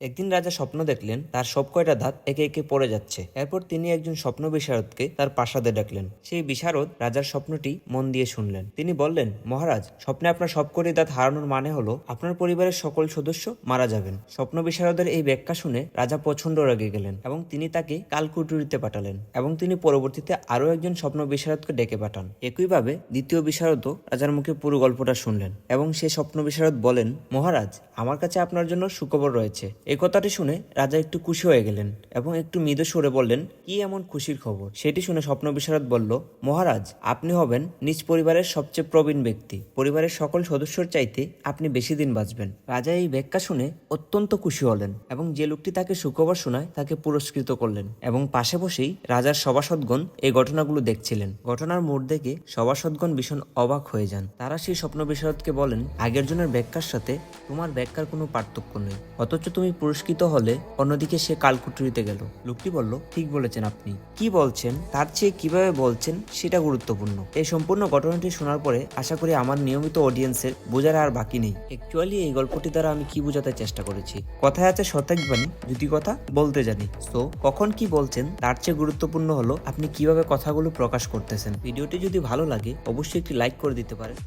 একদিন রাজা স্বপ্ন দেখলেন তার সব কয়টা দাঁত একে একে পড়ে যাচ্ছে। এরপর তিনি একজন স্বপ্ন বিশারদকে তার প্রাসাদে ডাকলেন। সেই বিশারদ রাজার স্বপ্নটি মন দিয়ে শুনলেন। তিনি বললেন, মহারাজ, স্বপ্নে আপনার সব কটি দাঁত হারানোর মানে হলো আপনার পরিবারের সকল সদস্য মারা যাবেন। স্বপ্ন বিশারদের এই ব্যাখ্যা শুনে রাজা প্রচন্ড রেগে গেলেন এবং তিনি তাকে কালকুটুরিতে পাঠালেন এবং তিনি পরবর্তীতে আরো একজন স্বপ্ন বিশারদকে ডেকে পাঠান। একইভাবে দ্বিতীয় বিশারদও রাজার মুখে পুরো গল্পটা শুনলেন এবং সেই স্বপ্ন বিশারদ বলেন, মহারাজ, আমার কাছে আপনার জন্য সুখবর রয়েছে। এই কথাটি শুনে রাজা একটু খুশি হয়ে গেলেন এবং একটু মৃদু সুরে বললেন, কি এমন খুশির খবর? সেটি শুনে স্বপ্ন বিশারদ বলল, মহারাজ, আপনি হবেন নিজ পরিবারের সবচেয়ে প্রবীণ ব্যক্তি। পরিবারের সকল সদস্যর চাইতে আপনি বেশি দিন বাঁচবেন। রাজা এই ব্যাখ্যা শুনে অত্যন্ত খুশি হলেন এবং যে লোকটি তাকে সুখবর শোনায় তাকে পুরস্কৃত করলেন এবং পাশে বসেই রাজার সভাসদগণ এই ঘটনাগুলো দেখছিলেন। ঘটনার মোড় দেখে সভাসদগণ ভীষণ অবাক হয়ে যান। তারা সেই স্বপ্ন বিশারদকে বলেন, আগের জনের ব্যাখ্যার সাথে তোমার ব্যাখ্যার কোনো পার্থক্য নেই, অথচ তুমি পুরস্কৃত হলে। অন্যদিকে সে কালকুটুরিতে গেল। লোকটি বলল, ঠিক বলেছেন আপনি। কি বলছেন তার চেয়ে কিভাবে বলছেন সেটা গুরুত্বপূর্ণ। এই সম্পূর্ণ ঘটনাটি শোনার পরে আশা করি আমার নিয়মিত অডিয়েন্সের বোঝার আর বাকি নেই। অ্যাকচুয়ালি এই গল্পটি দ্বারা আমি কি বোঝাতে চেষ্টা করেছি, কথায় আছে শতাক বাণী যদি কথা বলতে জানি। তো কখন কি বলছেন তার চেয়ে গুরুত্বপূর্ণ হলো আপনি কিভাবে কথাগুলো প্রকাশ করতেছেন। ভিডিওটি যদি ভালো লাগে অবশ্যই একটি লাইক করে দিতে পারেন।